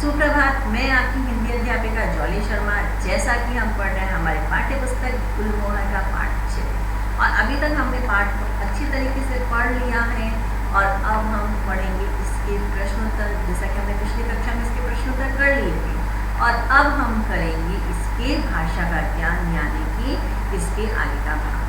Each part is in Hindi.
सुप्रभात, मैं आपकी हिंदी अध्यापिका जॉली शर्मा। जैसा कि हम पढ़ रहे हैं हमारे पाठ्य पुस्तक गुलमोहर का पाठ 6 और अभी तक हमने पाठ को अच्छी तरीके से पढ़ लिया है और अब हम पढ़ेंगे इसके प्रश्नोत्तर। जैसा कि हमने पिछली कक्षा में इसके प्रश्नोत्तर कर लिए थे और अब हम करेंगे इसके भाषा का ज्ञान, यानी कि इसके आगे का भाग।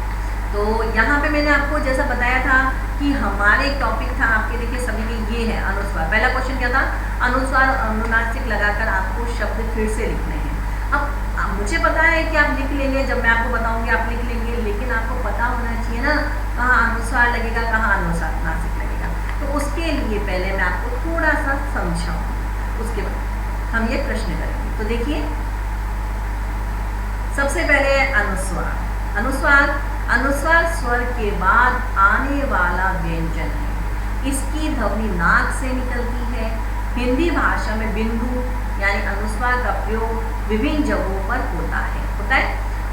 तो यहाँ पे मैंने आपको जैसा बताया था कि हमारे टॉपिक था, आपके देखिए सभी के ये है अनुस्वार। पहला क्वेश्चन क्या था? अनुस्वार और अनुनासिक लगाकर आपको शब्द फिर से लिखने हैं। अब मुझे पता है कि आप लिख लेंगे, जब मैं आपको बताऊंगी आप लिख लेंगे, लेकिन आपको पता होना चाहिए ना कहाँ अनुस्वार लगेगा, कहाँ अनुनासिक लगेगा। तो उसके लिए पहले मैं आपको थोड़ा सा समझाऊँ, उसके बाद हम ये प्रश्न करेंगे। तो देखिए, सबसे पहले अनुस्वार अनुस्वार स्वर के बाद आने वाला व्यंजन है। इसकी ध्वनि नाक से निकलती है। हिंदी भाषा में बिंदु यानी अनुस्वार का प्रयोग विभिन्न जगहों पर होता है।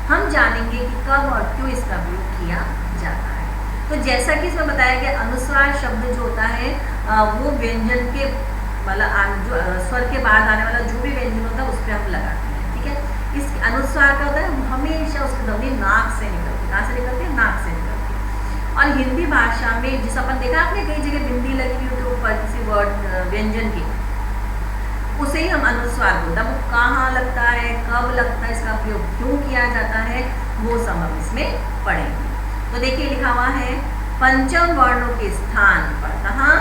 हम जानेंगे कि कब और क्यों इसका प्रयोग किया जाता है। तो जैसा कि इसमें बताया गया, अनुस्वार शब्द जो होता है वो व्यंजन के मतलब जो स्वर के बाद आने वाला जो भी व्यंजन होता है उस पर हम लगाते हैं। ठीक है, इस अनुस्वार का होता है हमेशा उसकी ध्वनि नाक से निकलती है। कहाँ से निकलती है? नाक से निकलती है। और हिंदी भाषा में जिस अपन देखा आपने कई जगह बिंदी लगी हुई होती है ऊपर किसी वर्ड व्यंजन की, उसे ही हम अनुस्वार बोलते हैं। वो कहाँ लगता है, कब लगता है, इसका प्रयोग क्यों किया जाता है, वो सब हम इसमें पढ़ेंगे। तो देखिए लिखा हुआ है पंचम वर्णों के स्थान पर। कहाँ?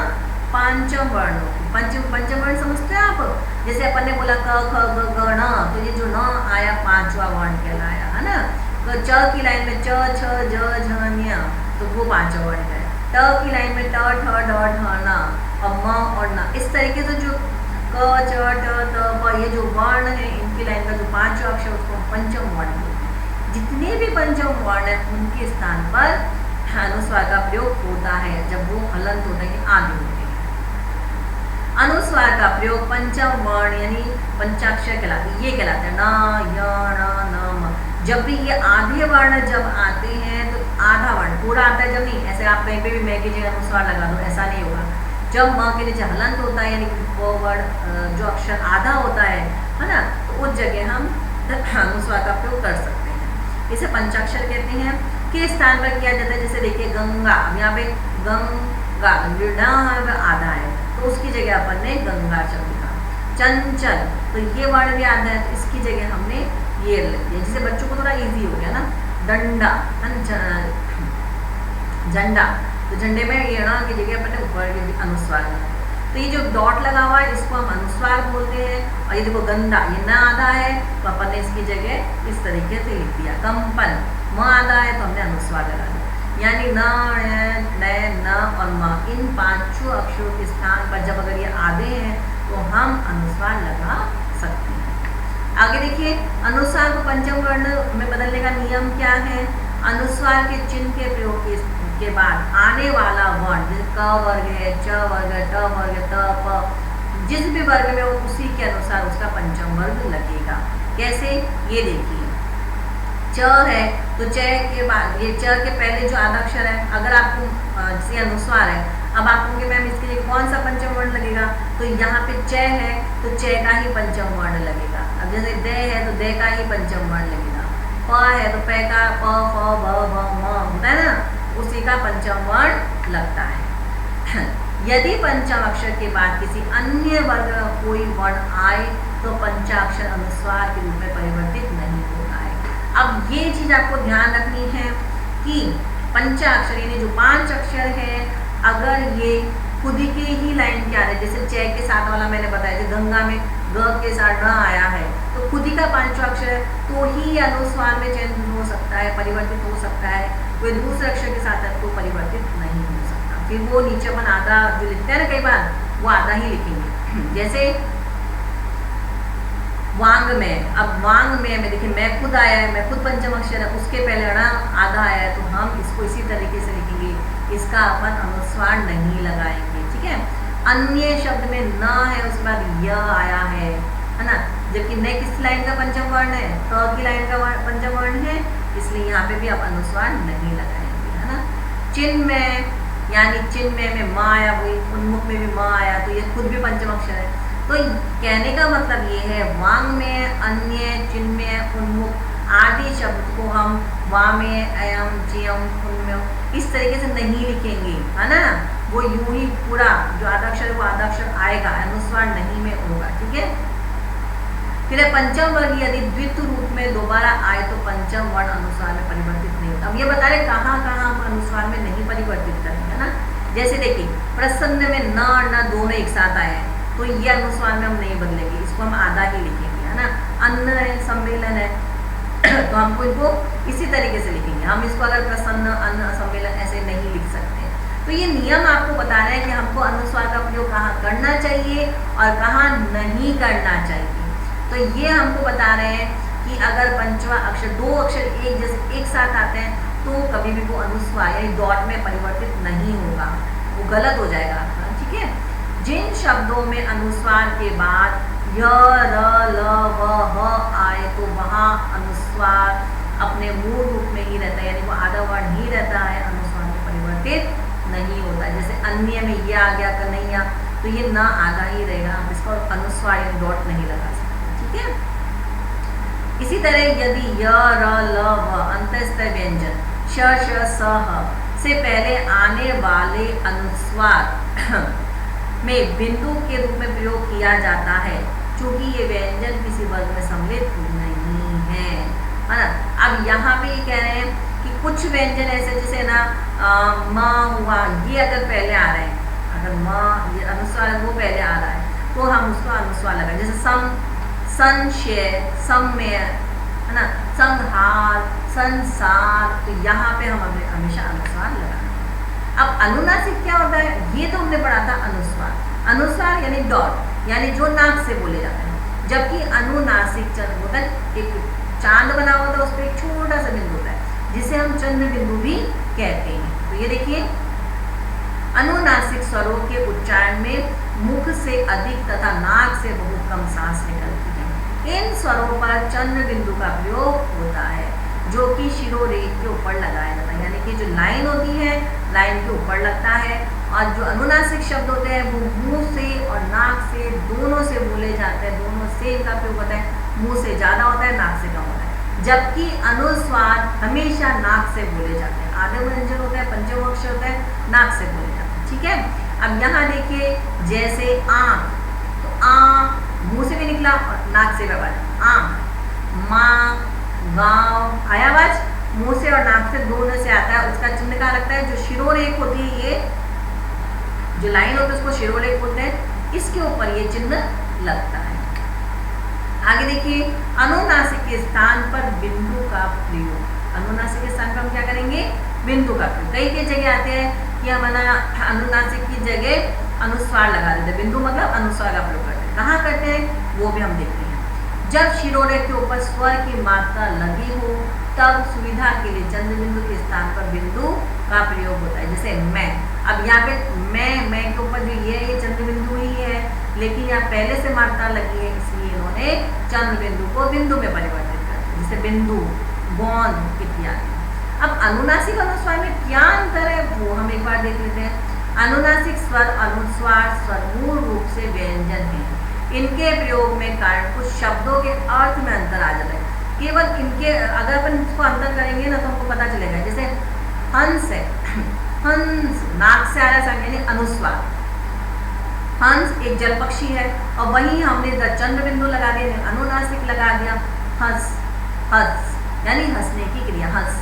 पंचम वर्णों के। पंचम वर्ण समझते हैं आप? जैसे अपन ने बोला क ख ग घ ण, तो ये जो न आया पांचवा वर्ण कहलाया, है ना। तो च की लाइन में च छ ज झ ञ, तो वो पांचवा वर्ण है। ट की लाइन में ट ठ ड ढ न और म और न। इस तरीके से जो क च ट त प ये जो वर्ण है, इनकी लाइन का जो पांचवा अक्षर उसको हम पंचम वर्ण बोलते हैं। जितने भी पंचम वर्ण है उनके स्थान पर अनुस्वार का प्रयोग होता है जब वो हलंत होता है कि आदि होते हैं। अनुस्वार का प्रयोग पंचम वर्ण यानी पंचाक्षर कहलाते हैं। ये कहलाते हैं न, य, ण, न, म। जब भी ये आधे वर्ण जब आते हैं तो आधा वर्ण पूरा आता है जब नहीं, ऐसे आप कहीं पे भी मैं की जगह अनुस्वार लगा दो, ऐसा नहीं होगा। जब म के नीचे हलंत होता है यानी वो वर्ण जो अक्षर आधा होता है ना, तो उस जगह हम अनुस्वार का प्रयोग कर सकते हैं। इसे पंचाक्षर कहते हैं। के स्थान पर किया जाता है, जैसे देखिए गंगा, अब यहाँ पे गंगा आधा है तो उसकी जगह अपन ने गंगा शब्द लिखा। चंचल, तो ये वर्ण भी आधा है तो इसकी जगह हमने ये लिख दिया, जिससे बच्चों को थोड़ा इजी हो गया ना। डंडा, झंडा, तो झंडे में ये ण की जगह अपन ने ऊपर अनुस्वार लिखा। तो ये जो डॉट लगा हुआ है इसको हम अनुस्वार बोलते हैं। और ये देखो गंदा, ये न आधा है तो अपन ने इसकी जगह इस तरीके से लिख दिया। कंपन, म आधा है तो हमने अनुस्वार लगा दिया। यानी न, न और म, इन पांचों अक्षरों के स्थान पर जब अगर ये आधे हैं तो हम अनुस्वार लगा सकते हैं। आगे देखिए, अनुस्वार को पंचम वर्ण में बदलने का नियम क्या है? अनुस्वार के चिन्ह के प्रयोग के बाद आने वाला वर्ण, जैसे क वर्ग है, च वर्ग है, ट वर्ग है, त, प, जिस भी वर्ग में हो उसी के अनुसार उसका पंचम वर्ग लगेगा। कैसे? ये देखिए, च है तो च के बाद ये च के पहले जो आधा अक्षर है, अगर आपको जैसे अनुस्वार है, अब आप कहोगे मैम इसके लिए कौन सा पंचम वर्ण लगेगा, तो यहाँ पे च है तो च का ही पंचम वर्ण लगेगा। अब जैसे द है तो द का ही पंचम वर्ण लगेगा। प है तो प का प, फ, भ, भ, म होता है ना, उसी का पंचम वर्ण लगता है। यदि पंचम अक्षर के बाद किसी अन्य वर्ग का कोई वर्ण आए तो पंचाक्षर अनुस्वार के रूप में परिवर्तित नहीं होता है। अब ये चीज आपको ध्यान रखनी है कि पंचाक्षर यानी जो 5 अक्षर है, अगर ये खुद के ही लाइन के आ रहे, जैसे च के साथ वाला मैंने बताया, जैसे गंगा में ग के साथ न आया है तो खुद ही का 5वां अक्षर है तो ही अनुस्वार में चेंज हो सकता है, परिवर्तित हो सकता है। कोई दूसरे अक्षर के साथ है तो परिवर्तित नहीं हो सकता। फिर वो नीचे अपन आधा जो लिखते हैं ना, कई बार वो आधा ही लिखेंगे। जैसे वांग में, अब वांग में देखिए मैं खुद आया है, मैं खुद पंचम अक्षर है, उसके पहले ण आधा आया है तो हम इसको इसी तरीके से लिखेंगे, इसका अपन अनुस्वार नहीं लगाएंगे। ठीक है। अन्य शब्द में न है उसके बाद य आया है ना, जबकि न किस लाइन का पंचम वर्ण है? त की लाइन का पंचम वर्ण है, इसलिए यहाँ पे भी आप अनुस्वार नहीं लगाएंगे, है ना। चिन्ह में यानी चिन्ह में म आया, वही उन्मुख में भी म आया तो ये खुद भी पंचम अक्षर है। तो कहने का मतलब ये है वाङ्मय, अन्य, चिन्मय, उन्मुख आदि शब्द को हम वामे, अयम, चियम, उन्मय इस तरीके से नहीं लिखेंगे, है ना। वो यूं ही पूरा जो आद्याक्षर वो आद्याक्षर आएगा, अनुस्वार नहीं में होगा, ठीक है। फिर पंचम वर्ग यदि द्वित्व रूप में दोबारा आए तो पंचम वर्ण अनुस्वार में परिवर्तित नहीं होता। अब ये बता रहे कहाँ हम अनुस्वार में नहीं परिवर्तित करेंगे, है ना। जैसे देखिए प्रसन्न में न और न दोनों एक साथ आए हैं, तो ये अनुस्वार में हम नहीं बदलेंगे, इसको हम आधा ही लिखेंगे, है ना। अन्न है, सम्मेलन है, तो हमको इनको इसी तरीके से लिखेंगे। हम इसको अगर प्रसन्न, अन्न, सम्मेलन ऐसे नहीं लिख सकते। तो ये नियम आपको बता रहा है कि हमको अनुस्वार का प्रयोग कहाँ करना चाहिए और कहाँ नहीं करना चाहिए। तो ये हमको बता रहे हैं कि अगर पंचवा अक्षर, दो अक्षर एक जैसे एक साथ आते हैं तो कभी भी वो अनुस्वार यानी डॉट में परिवर्तित नहीं होगा, वो गलत हो जाएगा, ठीक है। जिन शब्दों में अनुस्वार के बाद य, र, ल, व, ह आए तो वहाँ अनुस्वार अपने मूल रूप में ही रहता है, यानी वो आधा वर्ण ही रहता है, अनुस्वार में परिवर्तित नहीं होता है। जैसे अन्य में ये आ गया, कन्हैया, तो ये न आधा ही रहेगा, हम इसका अनुस्वार यानी डॉट नहीं लगा सकते, ठीक है। इसी तरह यदि य, र, ल, व अंतःस्थ व्यंजन श, श, स, ह से पहले आने वाले अनुस्वार में बिंदु के रूप में प्रयोग किया जाता है, क्योंकि ये व्यंजन किसी वर्ग में सम्मिलित नहीं है, है ना। अब यहाँ पे ये कह रहे हैं कि कुछ व्यंजन ऐसे जैसे ना म हुआ, ये अगर पहले आ रहे हैं, अगर म ये अनुस्वार वो पहले आ रहा है तो हम उसको अनुस्वार लगाएं। जैसे सम, संशय, सम्य, है ना, संहार, संसार, तो यहाँ पे हम हमेशा अनुस्वार लगाएं। अब अनुनासिक क्या होता है, ये तो हमने पढ़ा था अनुस्वार। अनुस्वार यानी डॉट, यानी जो नाक से बोले जाते हैं, जबकि अनुनासिक चंद्र होता है, एक चांद बना होता है, उस पर एक छोटा सा बिंदु होता है जिसे हम चंद्र बिंदु भी कहते हैं। तो ये देखिए अनुनासिक स्वरों के उच्चारण में मुख से अधिक तथा नाक से बहुत कम सांस निकलती है। इन स्वरों पर चंद्र बिंदु का प्रयोग होता है, जो कि शिरोरेख के ऊपर लगाया जाता है, यानी कि जो लाइन होती है लाइन के ऊपर लगता है। और जो अनुनासिक शब्द होते हैं वो मुंह से और नाक से दोनों से बोले जाते हैं, दोनों से इनका प्रयोग होता है। मुंह से ज़्यादा होता है, नाक से कम होता है, जबकि अनुस्वार हमेशा नाक से बोले जाते हैं। आधे व्यंजन होता है, पंचम अक्षर होता है, नाक से बोले जाते हैं, ठीक है। अब यहाँ देखिए जैसे आम, तो आम मुंह से भी निकला और नाक से भी आवाज, आम, माँ, गाँव, आया आवाज, मुंह से और नाक से दोनों से आता है। उसका चिन्ह कहाँ लगता है, जो शिरोरेख होती है, ये जो लाइन होती है उसको शिरोलेख बोलते हैं, इसके ऊपर ये चिन्ह लगता है। आगे देखिए अनुनासिक के स्थान पर बिंदु का प्रयोग। अनुनासिक के स्थान पर हम क्या करेंगे, बिंदु का प्रयोग। कई कई जगह आते हैं कि हम अनुनासिक की जगह अनुस्वार लगा देते हैं, बिंदु मतलब अनुस्वार का प्रयोग करते हैं। कहाँ करते हैं वो भी हम देखते हैं। जब शिरोलेख के ऊपर स्वर की मात्रा लगी हो तब सुविधा के लिए चंद्र बिंदु के स्थान पर बिंदु का प्रयोग होता है। जैसे मैं, अब यहाँ पे मैं के ऊपर जो ये चंद्र बिंदु ही है, लेकिन यहाँ पहले से मात्रा लगी है, इसलिए इन्होंने चंद्र बिंदु को बिंदु में परिवर्तित कर दिया। जैसे बिंदु, गोंद इत्यादि। अब अनुनासिक अनुस्वार में क्या अंतर है वो हम एक बार देख लेते हैं। अनुनासिक स्वर अनुस्वार स्वर मूल रूप से व्यंजन है। इनके प्रयोग में कारण कुछ शब्दों के अर्थ में अंतर आ जाता है। केवल इनके अगर अपन इसको अंतर करेंगे ना तो हमको पता चलेगा। जैसे हंस है, हंस नाक से आ रहा है यानी अनुस्वार। हंस एक जल पक्षी है और वहीं हमने चंद्र बिंदु लगा दिया, अनुनासिक लगा दिया। हंस, हंस यानी हंसने की क्रिया, हंस,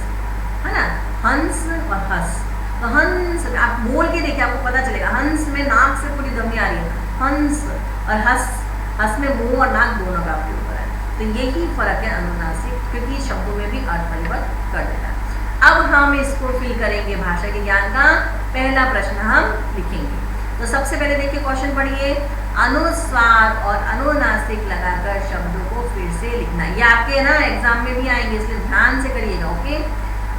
है ना, हंस और हंस। तो हंस आप बोल के देखिए, आपको पता चलेगा। हंस में नाक से पूरी ध्वनि आ रही है, हंस, और हंस, हंस में मुंह और नाक दोनों का प्रयोग हो रहा है। तो यही फर्क है अनुनासिक, क्योंकि शब्दों में भी अर्थ परिवर्तन कर देता है। अब हम इसको फिल करेंगे भाषा के ज्ञान का पहला प्रश्न हम लिखेंगे। तो सबसे पहले देखिए क्वेश्चन पढ़िए, अनुस्वार और अनुनासिक लगाकर शब्दों को फिर से लिखना। ये आपके ना एग्जाम में भी आएंगे, इसलिए ध्यान से करिएगा, ओके।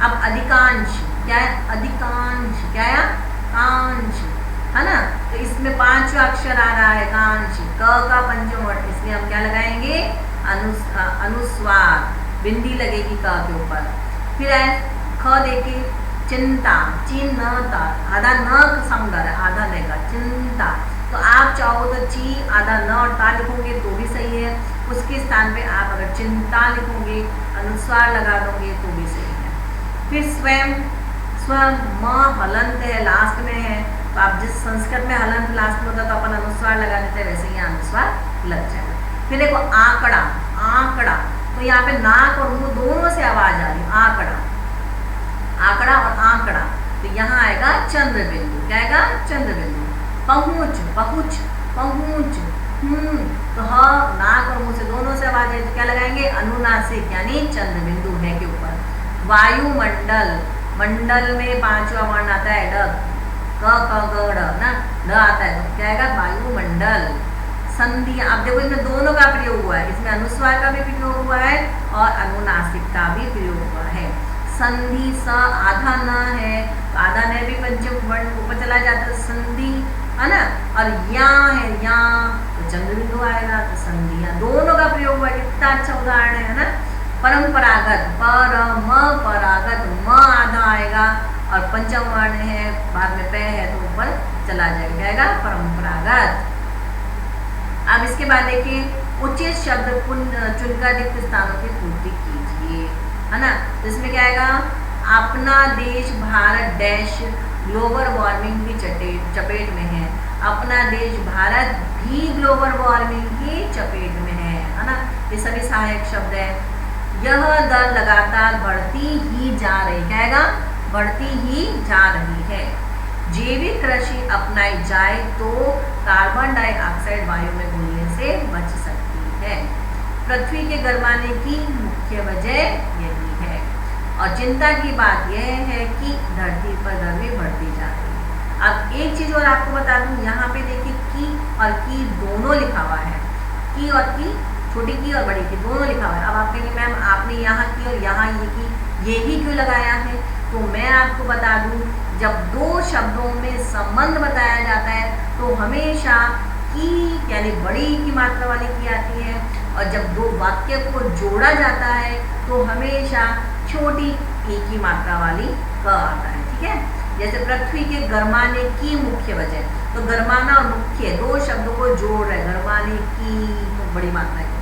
अब अधिकांश क्या है, अधिकांश क्या है, कांश, है ना। तो इसमें 5 अक्षर आ रहा है, कांश, क का पंचम वर्ड, इसलिए हम क्या लगाएंगे, अनुस्वार, बिंदी लगेगी क के ऊपर। फिर है ख देखिए, चिंता, चिन्हता, आधा न संग है, आधा नहीं का, चिंता। तो आप चाहो हो तो ची आधा न और ता लिखोगे तो भी सही है। उसके स्थान पे आप अगर चिंता लिखोगे, अनुस्वार लगा दोगे तो भी सही है। फिर स्वयं, स्वयं म हलंत है, लास्ट में है, तो आप जिस संस्कृत में हलंत लास्ट में होता तो अपन अनुस्वार लगा देते, वैसे ही अनुस्वार लग जाएगा। फिर देखो आंकड़ा, आंकड़ा, तो यहाँ पे नाक और मुंह दोनों से आवाज आ रही है, आंकड़ा, आंकड़ा और आंकड़ा, तो यहाँ आएगा चंद्र बिंदु। क्या आएगा? चंद्र बिंदु। पहुंच, पहुंच, पहुंच, तो ह नाक और मुंह से दोनों से आवाज है, तो क्या लगाएंगे? अनुनासिक, यानी चंद्र बिंदु है के ऊपर। वायुमंडल, मंडल में पांचवा वर्ण आता है ड, क क ग ड ना, ड आता है, तो क्या आएगा? वायुमंडल। संधि, आप देखो इसमें दोनों का प्रयोग हुआ है, इसमें अनुस्वार का भी प्रयोग हुआ है और अनुनासिक का भी प्रयोग हुआ है। संधि, स आधा न है, तो आधा न भी पंचम वर्ण ऊपर चला जाता है, संधि है ना, और या है, या तो चंद्र बिंदु आएगा, तो संधियां दोनों का प्रयोग हुआ है। कितना अच्छा उदाहरण है ना। परंपरागत, परागत, म आधा आएगा और पंचम वर्ण है, बाद में पे है तो ऊपर चला जाएगा, क्या आएगा? परंपरागत। अब इसके बाद देखिए, उचित शब्द चुनकर रिक्त स्थानों की पूर्ति कीजिए, है ना। तो इसमें क्या आएगा? अपना देश भारत डैश ग्लोबल वार्मिंग की चपेट में है। अपना देश भारत भी ग्लोबल वार्मिंग की चपेट में है ना। ये सभी सहायक शब्द है। यह दर लगातार बढ़ती ही जा रही, क्या आएगा? बढ़ती ही जा रही है। जैविक कृषि अपनाई जाए तो कार्बन डाइऑक्साइड वायु में घुलने से बच सकती है। पृथ्वी के गर्माने की मुख्य वजह यही है। और चिंता की बात यह है कि धरती पर गर्मी बढ़ती जा रही है। अब एक चीज और आपको बता दूं, यहाँ पे देखिए की और की दोनों लिखा हुआ है, की और की, छोटी की और बड़ी की दोनों लिखा हुआ है। अब आप कहेंगे मैम आपने यहाँ की और यहाँ ये की, ये ही क्यों लगाया है? तो मैं आपको बता दूं, जब दो शब्दों में संबंध बताया जाता है तो हमेशा की यानी बड़ी की मात्रा वाली की आती है, और जब दो वाक्य को जोड़ा जाता है तो हमेशा छोटी ई की मात्रा वाली क आता है। ठीक है, जैसे पृथ्वी के गर्माने की मुख्य वजह, तो गर्माना और मुख्य दो शब्दों को जोड़ रहे, गर्माने की तो बड़ी मात्रा है।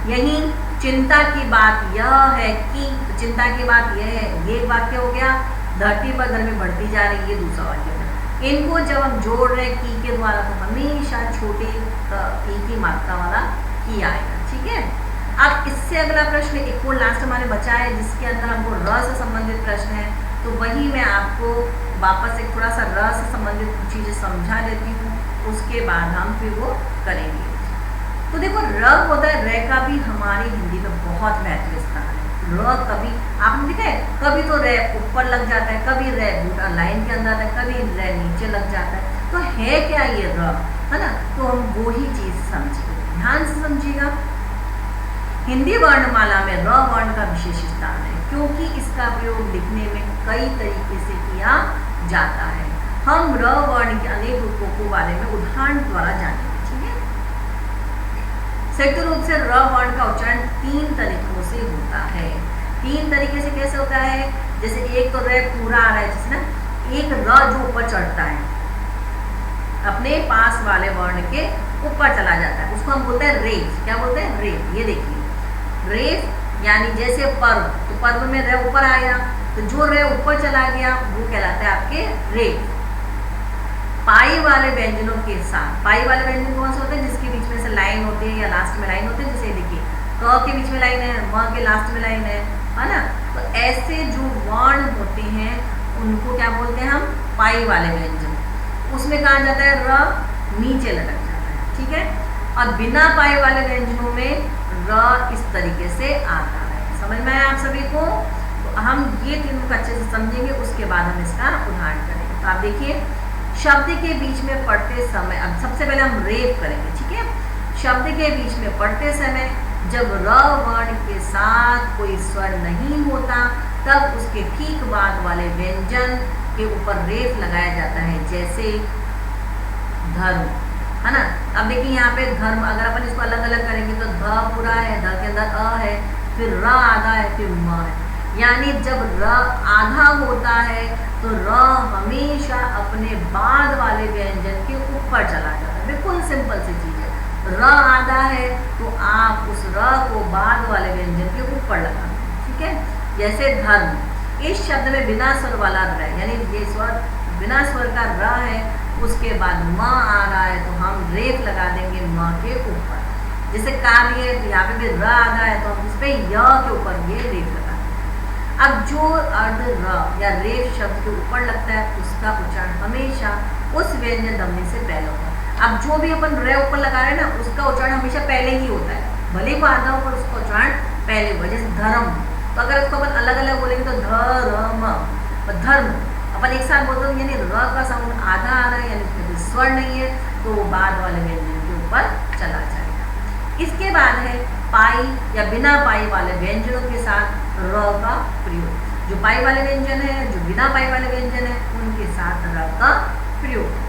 यही चिंता की बात यह है कि, तो चिंता की बात यह है, ये एक वाक्य हो गया। धरती पर गर्मी बढ़ती जा रही है, दूसरा वाक्य है। इनको जब हम जोड़ रहे की के द्वारा तो हमेशा छोटे ई की मात्रा वाला की आएगा। ठीक है, अब इससे अगला प्रश्न एक और लास्ट हमारे बचा है, जिसके अंदर हमको र से संबंधित प्रश्न है, तो वही मैं आपको वापस एक थोड़ा सा र से संबंधित चीजें समझा देती हूँ, उसके बाद हम फिर वो करेंगे। तो देखो र होता है, र का भी हमारी हिंदी में बहुत महत्व स्थान है। र कभी आपने देखा है, कभी तो र ऊपर लग जाता है, कभी र बूटा लाइन के अंदर आता है, कभी र नीचे लग जाता है। तो है क्या ये र, है ना। तो हम वो ही चीज समझिए, ध्यान से समझिएगा। हिंदी वर्णमाला में र वर्ण का विशेष स्थान है, क्योंकि इसका प्रयोग लिखने में कई तरीके से किया जाता है। हम र वर्ण के अनेक रूपों को बारे में उदाहरण द्वारा जानेंगे। ठीक है, संयुक्त रूप से र वर्ण का उच्चारण 3 तरीकों से होता है। 3 तरीके से कैसे होता है? जैसे एक तो र पूरा आ रहा है, जैसे ना एक र जो ऊपर चढ़ता है, अपने पास वाले वर्ण के ऊपर चला जाता है, उसको हम बोलते हैं रेफ। क्या बोलते हैं? रेफ। ये देखिए रेफ यानी जैसे पर्व, तो पर्व में र ऊपर आया, तो जो र ऊपर चला गया वो कहलाता है आपके रेफ। पाई वाले व्यंजनों के साथ, पाई वाले व्यंजन कौन से होते हैं? जिसके बीच में से लाइन होती है या लास्ट में लाइन होती है। जैसे देखिए क के बीच में लाइन है, म के लास्ट में लाइन है ना। तो ऐसे जो वर्ण होते हैं उनको क्या बोलते हैं हम? पाई वाले व्यंजन। उसमें कहा जाता है र नीचे लटक जाता है। ठीक है, और बिना पाई वाले व्यंजनों में र इस तरीके से आता है। समझ में आया आप सभी को? तो हम ये तीनों को अच्छे से समझेंगे, उसके बाद हम इसका उदाहरण करेंगे। तो आप देखिए, शब्द के बीच में पढ़ते समय, अब सबसे पहले हम रेफ करेंगे। ठीक है, शब्द के बीच में पढ़ते समय जब र वर्ण के साथ कोई स्वर नहीं होता, तब उसके ठीक बाद वाले व्यंजन के ऊपर रेफ लगाया जाता है, जैसे धर्म, है ना। अब देखिए यहाँ पे धर्म, अगर अपन इसको अलग अलग करेंगे तो ध पूरा है, ध के अंदर अ है, फिर र आधा है, फिर म है। यानी जब र आधा होता है तो र हमेशा अपने बाद वाले व्यंजन के ऊपर चला जाता है। बिल्कुल सिंपल सी चीज है। र आधा है तो आप उस र को बाद वाले व्यंजन के ऊपर लगाना, ठीक है। जैसे धर्म, इस शब्द में बिना स्वर वाला र, यानी ये स्वर बिना स्वर का र है, उसके बाद म आ रहा है तो हम रेफ लगा देंगे म के ऊपर। जैसे कार्य, तो यहाँ पे भी र आधा है तो हम इस पे य के ऊपर ये रेफ लगा देंगे। अब जो अर्ध र या रेफ शब्द के ऊपर लगता है उसका उच्चारण हमेशा उस व्यंजन ध्वनि से पहले होता है। अब जो भी अपन रे ऊपर लगा रहे हैं ना, उसका उच्चारण हमेशा पहले ही होता है, भले ही आधा हो पर उसका उच्चारण पहले हुआ। जैसे धर्म, तो अगर इसको अपन अलग अलग बोलेंगे तो धर्म, धर्म अपन एक साथ बोलते हैं, यानी र का साउंड आधा आ रहा है, यानी उसमें कोई स्वर नहीं है, तो वो बाद वाले व्यंजन के ऊपर चला जाएगा। इसके बाद है पाई या बिना पाई वाले व्यंजनों के साथ र का प्रयोग। जो पाई वाले व्यंजन है, जो बिना पाई वाले व्यंजन है, उनके साथ र का प्रयोग।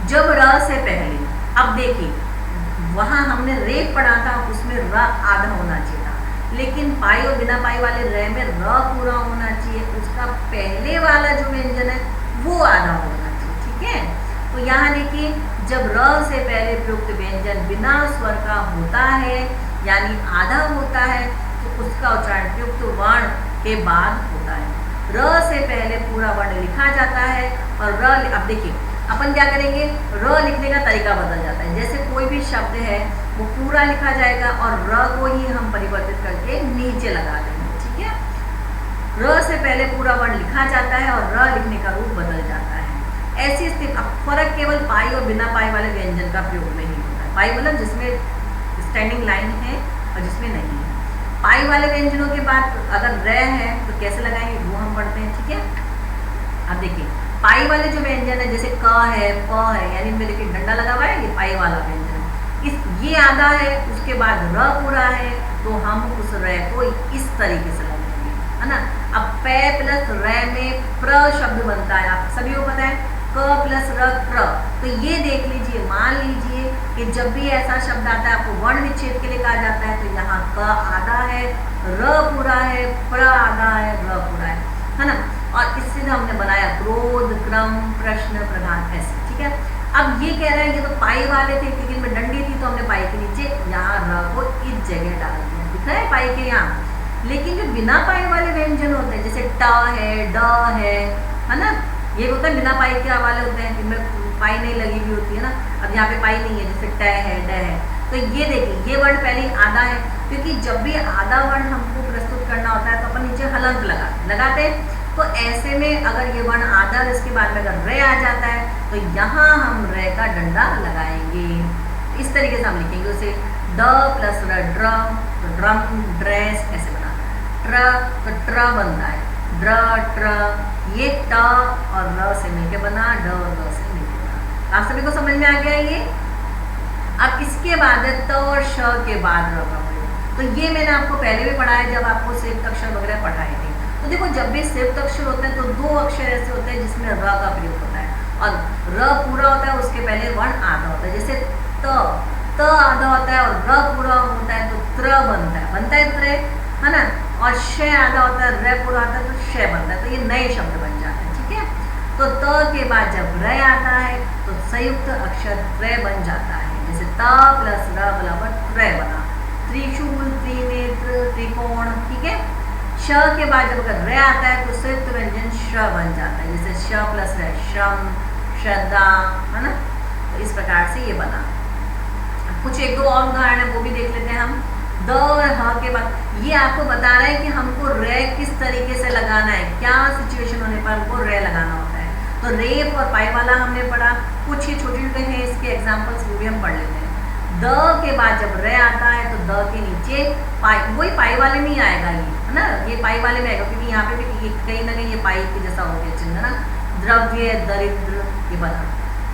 जब र से पहले, अब देखिए वहां हमने रे पढ़ा था, उसमें र आधा होना चाहिए था, लेकिन पाई और बिना पाई वाले रे में र पूरा होना चाहिए, उसका पहले वाला जो व्यंजन है वो आधा होना चाहिए, ठीक है। तो यहाँ देखिए, जब र से पहले प्रयुक्त व्यंजन बिना स्वर का होता है, यानी आधा होता है, तो उसका उच्चारण प्रयुक्त वर्ण के बाद होता है। र से पहले पूरा वर्ण लिखा जाता है और र, अब देखिए अपन क्या करेंगे, र लिखने का तरीका बदल जाता है। जैसे कोई भी शब्द है वो पूरा लिखा जाएगा और र को ही हम परिवर्तित करके नीचे लगा देंगे, ठीक है। र से पहले पूरा वर्ण लिखा जाता है और र लिखने का रूप बदल जाता है। ऐसी स्थिति, अब फर्क केवल पाई और बिना पाई वाले व्यंजन का प्रयोग में ही होता है। पाई मतलब जिसमें स्टैंडिंग लाइन है और जिसमें नहीं है। पाई वाले व्यंजनों के बाद अगर र है तो कैसे लगाएंगे वो हम पढ़ते हैं, ठीक है। अब देखिए पाई वाले जो व्यंजन है, जैसे क है, प है, यानी इनमें देखिए डंडा लगा हुआ है, ये पाई वाला व्यंजन है। ये आधा है, उसके बाद र पूरा है, तो हम उस र को इस तरीके से लगाएंगे, है ना। अब पे प्लस र में प्र शब्द बनता है, आप सभी को पता है, क प्लस र प्र। तो ये देख लीजिए, मान लीजिए कि जब भी ऐसा शब्द आता है आपको वर्ण विच्छेद के लिए कहा जाता है, तो यहाँ क आधा है, र पूरा है, प्र आधा है, र पूरा है ना। और इससे हमने बनाया क्रोध, क्रम, प्रश्न, प्रधान, ऐसे, ठीक है। अब ये कह रहा है ये तो पाई वाले थे, क्योंकि इनमें डंडी थी, तो हमने पाई के नीचे यहाँ र को इस जगह डाल दिया, दिख रहा है पाई के यहाँ। लेकिन जो बिना पाई वाले व्यंजन होते हैं, जैसे ट है, ड है ना, ये होता है बिना पाई के वाले होते हैं, इनमें पाई नहीं लगी हुई होती है ना। अब यहाँ पे पाई नहीं है, जैसे ट है, ड है, तो ये देखिए ये वर्ण पहले आधा है, क्योंकि जब भी आधा वर्ण हमको प्रस्तुत करना होता है तो अपन नीचे हलंत लगाते हैं। तो ऐसे में अगर ये वर्ण आधा, इसके बाद में अगर रे आ जाता है तो यहाँ हम रे का डंडा लगाएंगे। इस तरीके से हम लिखेंगे उसे, ड प्लस र ड्रम, तो ड्रम, ड्रेस, ऐसे बना। ट्र, तो ट्र बनता है, ड्र, ट्र, ये ट और र से मिलके बना, ड और र से मिलके बना। आप सभी को समझ में आ गया ये। अब इसके बाद है त और श के बाद र का प्रयोग। तो ये मैंने आपको पहले भी पढ़ाया जब आपको संयुक्त अक्षर वगैरह पढ़ाए थे। तो देखो जब भी संयुक्त अक्षर होते हैं तो दो अक्षर ऐसे होते हैं जिसमें र का प्रयोग होता है, और र पूरा होता है, उसके पहले वर्ण आधा होता है। जैसे त आधा होता है और र पूरा होता है तो त्र बनता है त्र, है ना। और श आधा होता है, र पूरा होता है तो श बनता है। तो ये नए शब्द बन जाते हैं, ठीक है। तो त के बाद जब र आता है तो संयुक्त अक्षर त्र बन जाता है। जैसे त प्लस र बराबर त्र बना, त्रिशूल, त्रिनेत्र, त्रिकोण, ठीक है। श के बाद जब अगर र आता है तो संयुक्त व्यंजन श बन जाता है, जैसे श प्लस र श्रम, श्रद्धा, है ना। तो इस प्रकार से ये बना। कुछ एक दो और उदाहरण है वो भी देख लेते हैं हम। द और ह के बाद ये आपको बता रहा है कि हमको रे किस तरीके से लगाना है, क्या सिचुएशन होने पर हमको रे लगाना होता है। तो रेप और पाई वाला हमने पढ़ा, कुछ ही छोटे छोटे हैं इसके एग्जाम्पल्स, वो भी हम पढ़ लेते हैं। द के बाद जब रे आता है तो द के नीचे पाई, वही पाई वाले में ही आएगा ये, है ना। ये पाई वाले में आएगा क्योंकि यहाँ पे भी कहीं ना कहीं ये पाई के जैसा हो गया चिन्ह, ना। द्रव्य, दरिद्र, ये बना।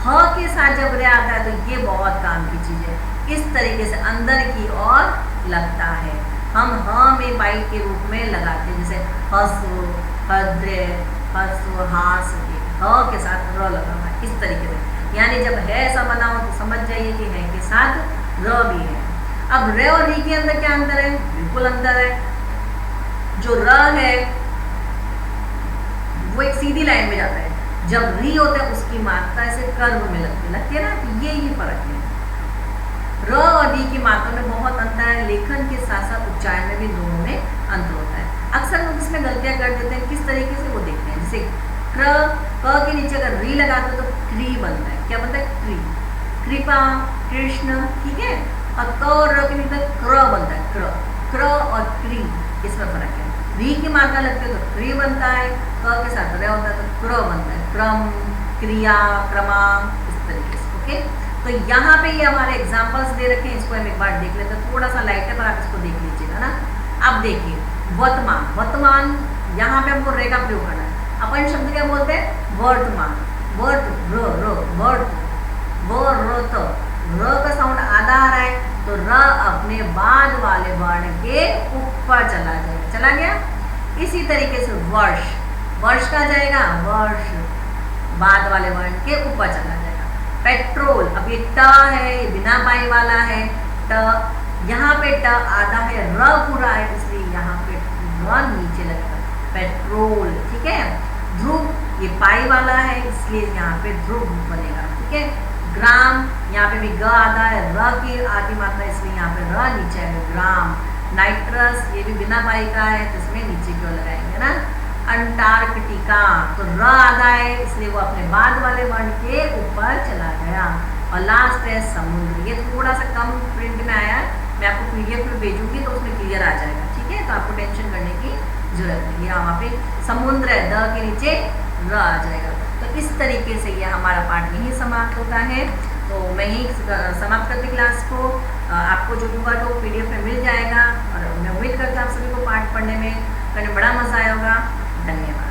ह के साथ जब रे आता है तो ये बहुत काम की चीज है, इस तरीके से अंदर की ओर लगता है। हम ह में पाई के रूप में लगाते हैं, जैसे हस्व, हद्र, हस्व, हास, ह के साथ र लगा हुआ है, इस तरीके से। यानी जब है ऐसा बना हो तो समझ जाइए कि है के साथ र भी है। अब र और री के अंदर क्या अंतर है? बिल्कुल अंतर है। जो र है वो एक सीधी लाइन में जाता है, जब री होता है उसकी मात्रा ऐसे कर्व में लगती है ना, तो ये फर्क है। र और री की मात्रा में बहुत अंतर है, लेखन के साथ साथ उच्चारण में भी दोनों में अंतर होता है। अक्सर लोग इसमें गलतियां कर देते हैं, किस तरीके से वो देखते हैं। जैसे क के नीचे अगर री लगाते हो तो क्री बनता है, क्या बनता है, क्री, कृपा, कृष्ण, ठीक है। और क और र के नीचे क्र बनता है, क्र और क्री, इसमें फर्क है। री की मात्रा लगती है तो क्री बनता है, क के साथ र होता है तो क्र बनता है, क्रम, क्रिया, क्रमा, इस तरीके से। ओके, तो यहाँ पे ये हमारे एग्जाम्पल्स दे रखे हैं, इसको हम एक बार देख लेते हैं। थोड़ा सा लाइट है पर आप इसको देख लीजिएगा ना। अब देखिए वर्तमान, वर्तमान यहाँ पे हमको रे का प्रयोग करना है। अपन शब्द क्या बोलते हैं, वर्तमान, वर्त, वर्त, र का साउंड आधा आ रहा है तो र अपने बाद वाले वर्ण के ऊपर चला जाएगा, चला गया। इसी तरीके से वर्ष, वर्ष का जाएगा, वर्ष बाद वाले वर्ण के ऊपर चला जाएगा। पेट्रोल, अब ये ट है, ये बिना पाई वाला है, ट, यहाँ पे ट आधा है, र पूरा है, इसलिए यहाँ पे र नीचे लगेगा, पेट्रोल, ठीक है। ध्रुव, ये पाई वाला है इसलिए यहाँ पे ध्रुव बनेगा, ठीक है। ग्राम, यहाँ पे भी ग आधा है, र की आधी मात्रा इसलिए यहाँ पे र नीचे आएगा, ग्राम। नाइट्रस, ये भी बिना पाई का है तो इसमें नीचे क्यों लगाएंगे ना। अंटार्कटिका, तो र आधा है इसलिए वो अपने बाद वाले वर्ण के ऊपर चला गया। और लास्ट है समुद्र, ये थोड़ा सा कम प्रिंट में आया है, मैं आपको पीडीएफ में भेजूंगी तो उसमें क्लियर आ जाएगा, ठीक है। तो आपको टेंशन करने की जरूरत नहीं है। वहाँ पे समुद्र है, द के नीचे र आ जाएगा। तो इस तरीके से ये हमारा पाठ यहीं समाप्त होता है। तो मैं ही समाप्त करती क्लास को, आपको जो भी हुआ तो पीडीएफ में मिल जाएगा। और मैं उम्मीद करती हूँ आप सभी को पाठ पढ़ने में बड़ा मजा आया होगा। धन्यवाद।